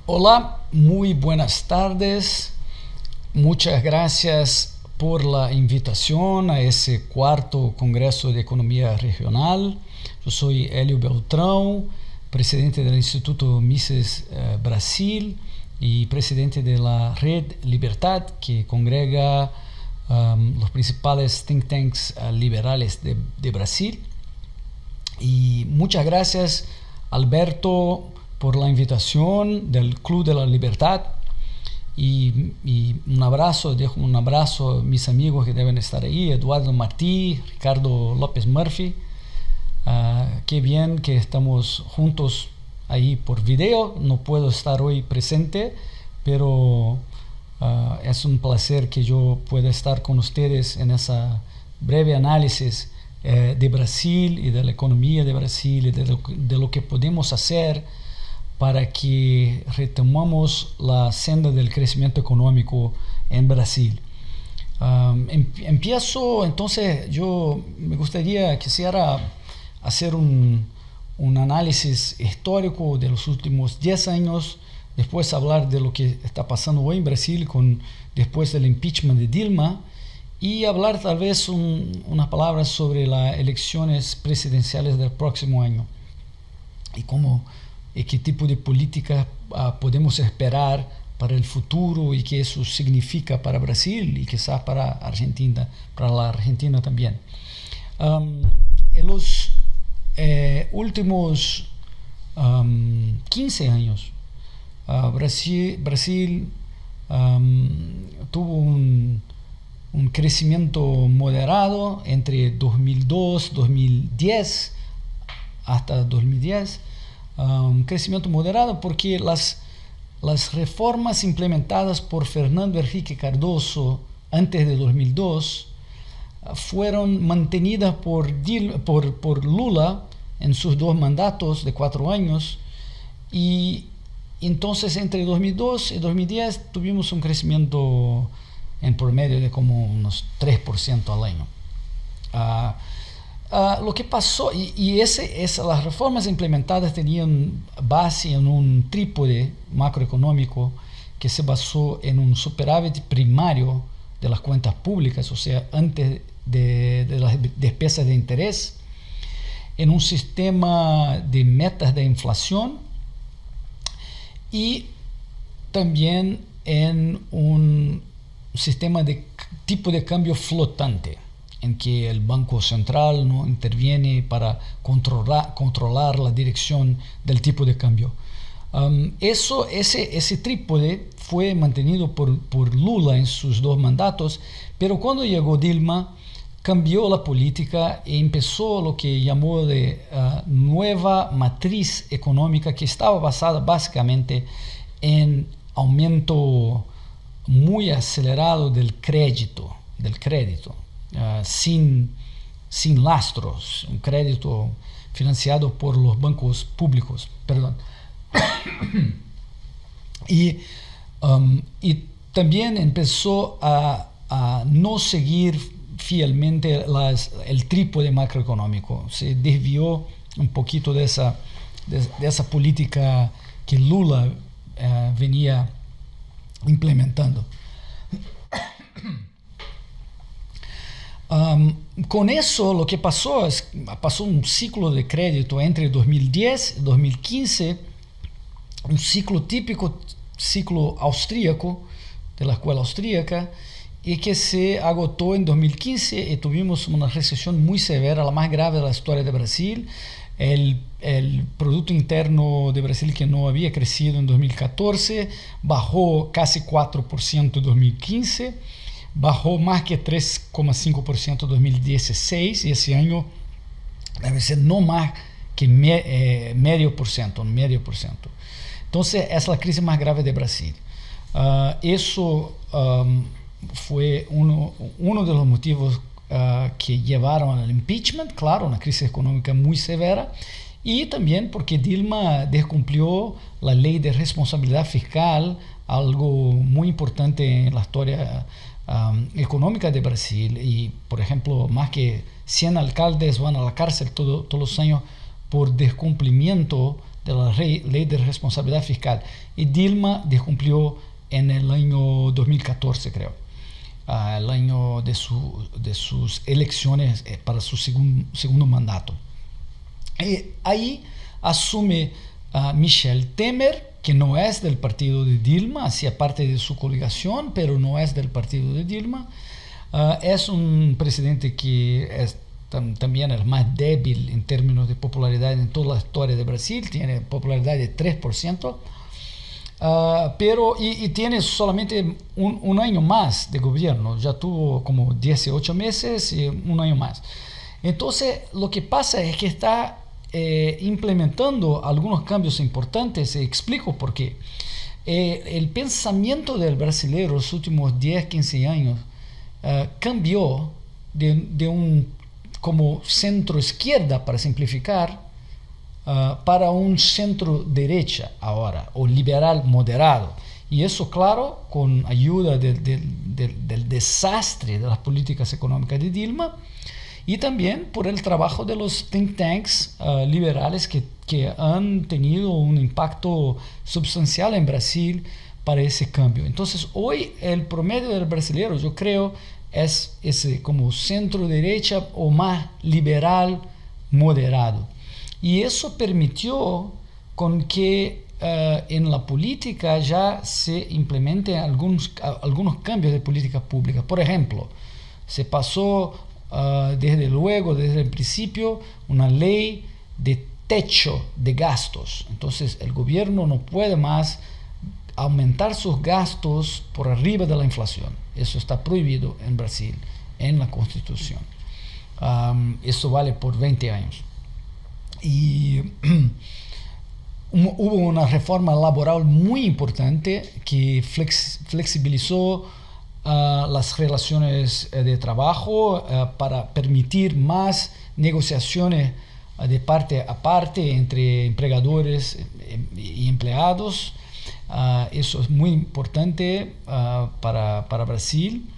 Hola, muy buenas tardes. Muchas gracias por la invitación a ese cuarto Congreso de Economía Regional. Yo soy Hélio Beltrão, presidente del Instituto Mises Brasil y presidente de la Red Libertad, que congrega los principales think tanks liberales de Brasil. Y muchas gracias, Alberto, por la invitación del Club de la Libertad. Y dejo un abrazo a mis amigos que deben estar ahí, Eduardo Martí, Ricardo López Murphy. Qué bien que estamos juntos ahí por video. No puedo estar hoy presente, pero es un placer que yo pueda estar con ustedes en esa breve análisis de Brasil y de la economía de Brasil y de lo que podemos hacer para que retomamos la senda del crecimiento económico en Brasil. Empiezo, entonces, quisiera hacer un análisis histórico de los últimos 10 años, después hablar de lo que está pasando hoy en Brasil después del impeachment de Dilma, y hablar tal vez unas palabras sobre las elecciones presidenciales del próximo año y qué tipo de políticas podemos esperar para el futuro y qué eso significa para Brasil y quizás para la Argentina también. En los últimos 15 años, Brasil tuvo un crecimiento moderado entre 2002, 2010 hasta 2010. Un crecimiento moderado porque las reformas implementadas por Fernando Henrique Cardoso antes de 2002 fueron mantenidas por Lula en sus dos mandatos de 4 años, y entonces entre 2002 y 2010 tuvimos un crecimiento en promedio de como unos 3% al año. Lo que pasó, las reformas implementadas tenían base en un trípode macroeconómico que se basó en un superávit primario de las cuentas públicas, o sea, antes de las despesas de interés, en un sistema de metas de inflación y también en un sistema de tipo de cambio flotante, en que el Banco Central no interviene para controlar la dirección del tipo de cambio. Ese trípode fue mantenido por Lula en sus 2 mandatos, pero cuando llegó Dilma cambió la política y empezó lo que llamó de nueva matriz económica, que estaba basada básicamente en aumento muy acelerado del crédito. Sin lastros, un crédito financiado por los bancos públicos, y también empezó a no seguir fielmente el trípode macroeconómico. Se desvió un poquito de esa política que Lula venía implementando. Con eso lo que pasó un ciclo de crédito entre 2010 y 2015, un ciclo típico, ciclo austríaco, de la escuela austríaca, y que se agotó en 2015 y tuvimos una recesión muy severa, la más grave de la historia de Brasil. El Producto Interno de Brasil, que no había crecido en 2014, bajó casi 4% en 2015, bajó más que 3,5% en 2016, y ese año debe ser no más que medio por ciento. Entonces es la crisis más grave de Brasil. Eso fue uno de los motivos que llevaron al impeachment, claro, una crisis económica muy severa, y también porque Dilma descumplió la ley de responsabilidad fiscal, algo muy importante en la historia económica de Brasil. Y, por ejemplo, más que 100 alcaldes van a la cárcel todos los años por descumplimiento de la ley de responsabilidad fiscal. Y Dilma descumplió en el año 2014, creo, el año de sus elecciones para su segundo mandato. Ahí asume Michel Temer, que no es del partido de Dilma, hacía parte de su coligación, pero no es del partido de Dilma. Es un presidente que es también el más débil en términos de popularidad en toda la historia de Brasil, tiene popularidad de 3%, pero tiene solamente un año más de gobierno, ya tuvo como 18 meses y un año más. Entonces lo que pasa es que está implementando algunos cambios importantes, y explico por qué. El pensamiento del brasileño los últimos 10, 15 años cambió de un como centro izquierda, para simplificar, para un centro derecha ahora, o liberal moderado. Y eso, claro, con ayuda del desastre de las políticas económicas de Dilma, y también por el trabajo de los think tanks liberales que han tenido un impacto sustancial en Brasil para ese cambio. Entonces, hoy el promedio del brasileño, yo creo, es ese como centro derecha o más liberal moderado. Y eso permitió con que en la política ya se implementen algunos cambios de política pública. Por ejemplo, se pasó desde el principio, una ley de techo de gastos. Entonces el gobierno no puede más aumentar sus gastos por arriba de la inflación. Eso está prohibido en Brasil, en la Constitución. Eso vale por 20 años. Y hubo una reforma laboral muy importante que flexibilizó las relaciones de trabajo para permitir más negociaciones de parte a parte entre empleadores y empleados. Eso es muy importante para Brasil.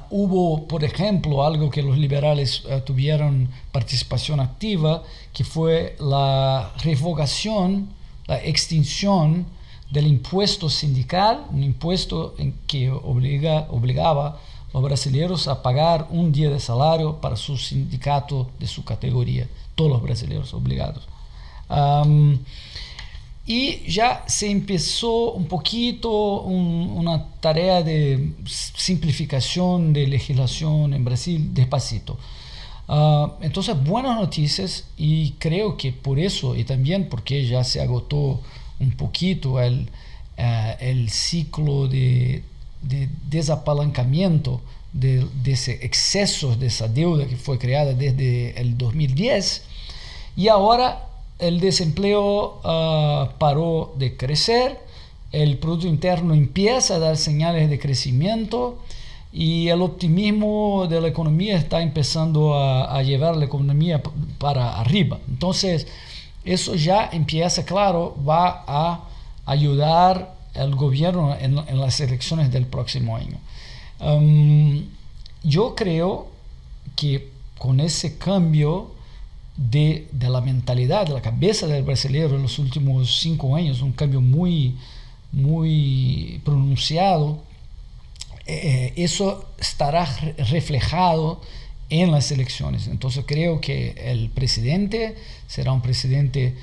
Hubo, por ejemplo, algo que los liberales tuvieron participación activa, que fue la revocación, la extinción del impuesto sindical, un impuesto en que obligaba a los brasileños a pagar un día de salario para su sindicato de su categoría, todos los brasileños obligados. Y ya se empezó un poquito una tarea de simplificación de legislación en Brasil despacito. Entonces, buenas noticias, y creo que por eso, y también porque ya se agotó un poquito el ciclo de desapalancamiento de ese exceso de esa deuda que fue creada desde el 2010, y ahora el desempleo paró de crecer, el Producto Interno empieza a dar señales de crecimiento, y el optimismo de la economía está empezando a llevar la economía para arriba. Entonces, eso ya empieza, claro, va a ayudar al gobierno en las elecciones del próximo año. Yo creo que con ese cambio de la mentalidad, de la cabeza del brasileño en los últimos 5 años, un cambio muy, muy pronunciado, eso estará reflejado en las elecciones. Entonces creo que el presidente será un presidente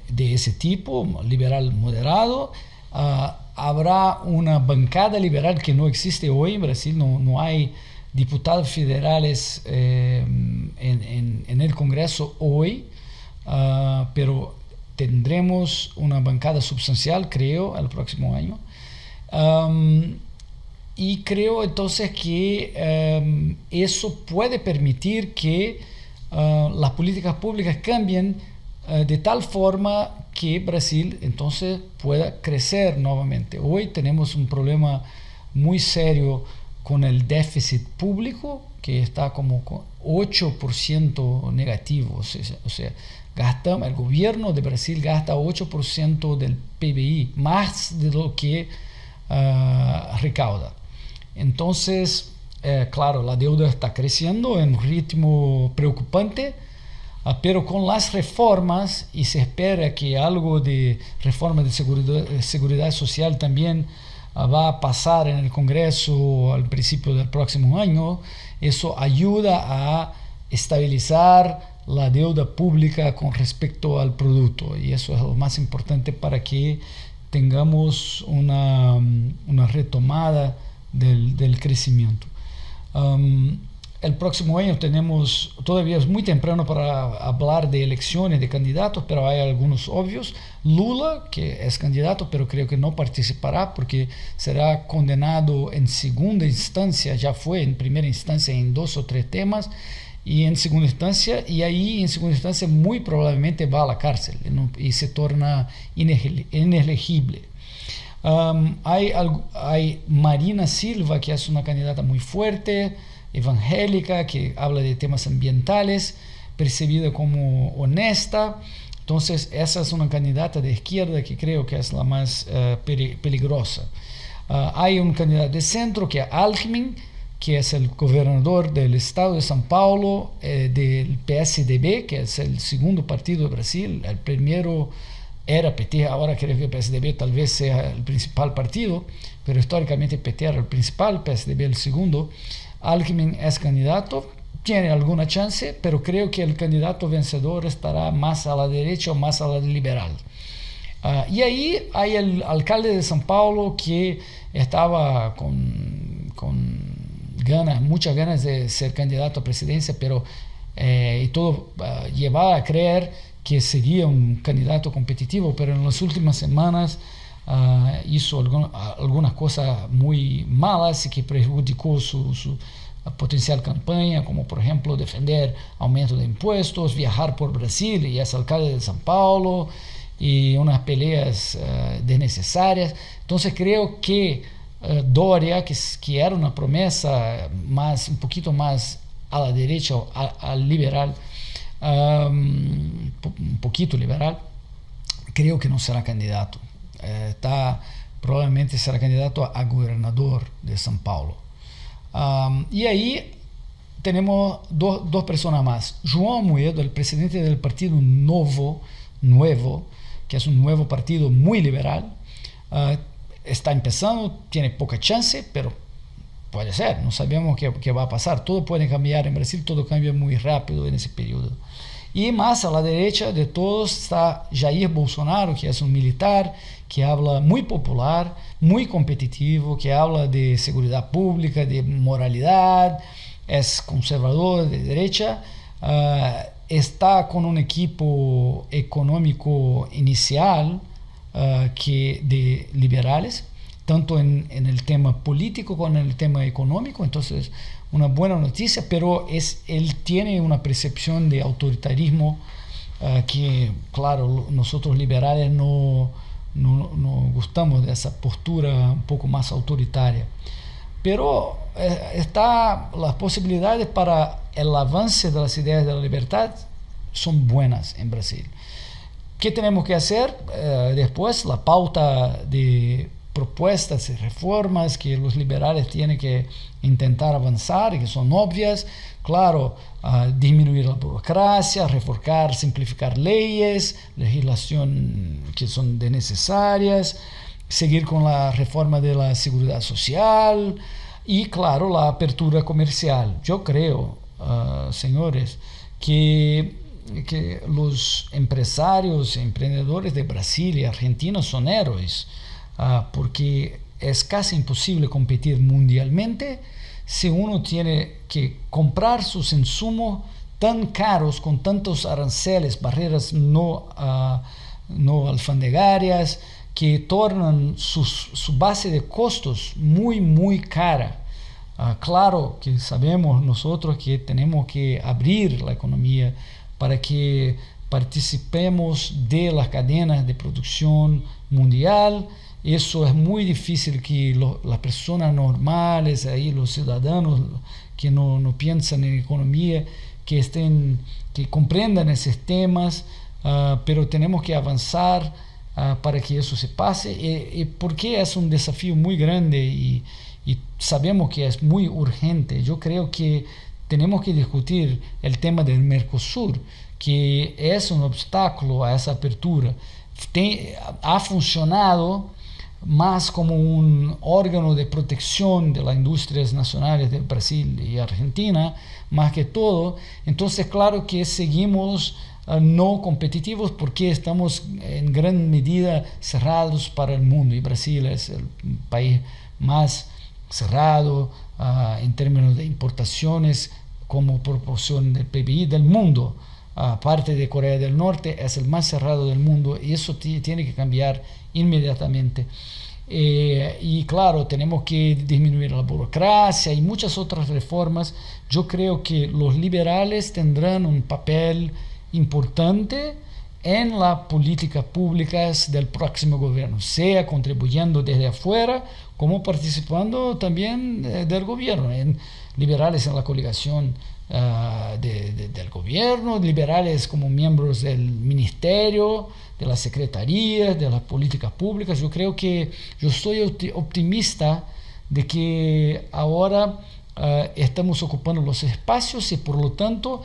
de ese tipo, liberal moderado. Habrá una bancada liberal que no existe hoy en Brasil, no hay diputados federales en el Congreso hoy, pero tendremos una bancada sustancial, creo, el próximo año. Y creo entonces que eso puede permitir que las políticas públicas cambien de tal forma que Brasil entonces pueda crecer nuevamente. Hoy tenemos un problema muy serio con el déficit público, que está como 8% negativo. O sea, el gobierno de Brasil gasta 8% del PBI, más de lo que recauda. Entonces, claro, la deuda está creciendo en un ritmo preocupante. pero con las reformas, y se espera que algo de reforma de seguridad social también va a pasar en el Congreso al principio del próximo año, eso ayuda a estabilizar la deuda pública con respecto al producto, y eso es lo más importante para que tengamos una retomada del crecimiento. El próximo año todavía es muy temprano para hablar de elecciones de candidatos, pero hay algunos obvios. Lula, que es candidato, pero creo que no participará porque será condenado en segunda instancia, ya fue en primera instancia en 2 o 3 temas, y en segunda instancia, muy probablemente va a la cárcel y se torna inelegible. Hay Marina Silva, que es una candidata muy fuerte, evangélica, que habla de temas ambientales, percibida como honesta. Entonces, esa es una candidata de izquierda que creo que es la más peligrosa. Hay un candidato de centro, que es Alckmin, que es el gobernador del estado de São Paulo, del PSDB, que es el segundo partido de Brasil. El primero era PT, ahora creo que el PSDB tal vez sea el principal partido, pero históricamente PT era el principal, PSDB el segundo. Alckmin es candidato, tiene alguna chance, pero creo que el candidato vencedor estará más a la derecha o más a la liberal. Y ahí hay el alcalde de São Paulo, que estaba con muchas ganas de ser candidato a presidencia, pero y todo llevaba a creer que sería un candidato competitivo, pero en las últimas semanas hizo algunas cosas muy malas y que perjudicó su potencial campaña, como por ejemplo defender aumento de impuestos, viajar por Brasil, y es alcalde de São Paulo, y unas peleas desnecesarias. Entonces creo que Doria, que era una promesa un poquito más a la derecha, al liberal, un poquito liberal, creo que no será candidato. Probablemente será candidato a gobernador de São Paulo. Y ahí tenemos dos personas más. João Amoedo, el presidente del partido Nuevo, que es un nuevo partido muy liberal, está empezando, tiene poca chance, pero puede ser, no sabemos qué va a pasar. Todo puede cambiar en Brasil, todo cambia muy rápido en ese periodo. Y más a la derecha de todos está Jair Bolsonaro, que es un militar que habla muy popular, muy competitivo, que habla de seguridad pública, de moralidad, es conservador de derecha, está con un equipo económico inicial de liberales, tanto en el tema político como en el tema económico. Entonces, una buena noticia, pero él tiene una percepción de autoritarismo que, claro, nosotros liberales no gustamos de esa postura un poco más autoritaria. Pero las posibilidades para el avance de las ideas de la libertad son buenas en Brasil. ¿Qué tenemos que hacer después? La pauta de propuestas y reformas que los liberales tienen que intentar avanzar y que son obvias. Claro, disminuir la burocracia, reforzar, simplificar leyes, legislación que son necesarias, seguir con la reforma de la seguridad social y, claro, la apertura comercial. Yo creo, señores, que los empresarios y emprendedores de Brasil y Argentina son héroes, porque es casi imposible competir mundialmente si uno tiene que comprar sus insumos tan caros, con tantos aranceles, barreras no alfandegárias, que tornan su base de costos muy, muy cara. Claro que sabemos nosotros que tenemos que abrir la economía para que participemos de las cadenas de producción mundial. Eso es muy difícil que las personas normales, ahí, los ciudadanos que no piensan en economía, que comprendan esos temas, pero tenemos que avanzar para que eso se pase, y porque es un desafío muy grande y sabemos que es muy urgente. Yo creo que tenemos que discutir el tema del Mercosur, que es un obstáculo a esa apertura. Ha funcionado más como un órgano de protección de las industrias nacionales de Brasil y Argentina, más que todo. Entonces, claro que seguimos no competitivos porque estamos en gran medida cerrados para el mundo, y Brasil es el país más cerrado en términos de importaciones como proporción del PBI del mundo. Aparte de Corea del Norte, es el más cerrado del mundo, y eso tiene que cambiar inmediatamente. Y claro, tenemos que disminuir la burocracia y muchas otras reformas. Yo creo que los liberales tendrán un papel importante en las políticas públicas del próximo gobierno, sea contribuyendo desde afuera como participando también del gobierno, en liberales en la coligación del gobierno, liberales como miembros del ministerio, de las secretarías, de las políticas públicas. Yo creo que yo soy optimista de que ahora estamos ocupando los espacios y por lo tanto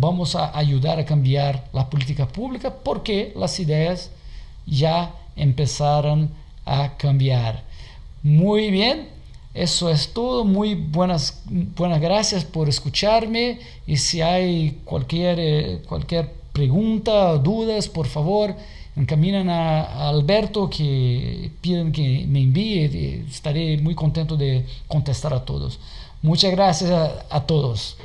vamos a ayudar a cambiar las políticas públicas porque las ideas ya empezaron a cambiar. Muy bien, eso es todo. Muy buenas gracias por escucharme, y si hay cualquier pregunta o dudas, por favor encaminan a Alberto, que piden que me envíe. Estaré muy contento de contestar a todos. Muchas gracias a todos.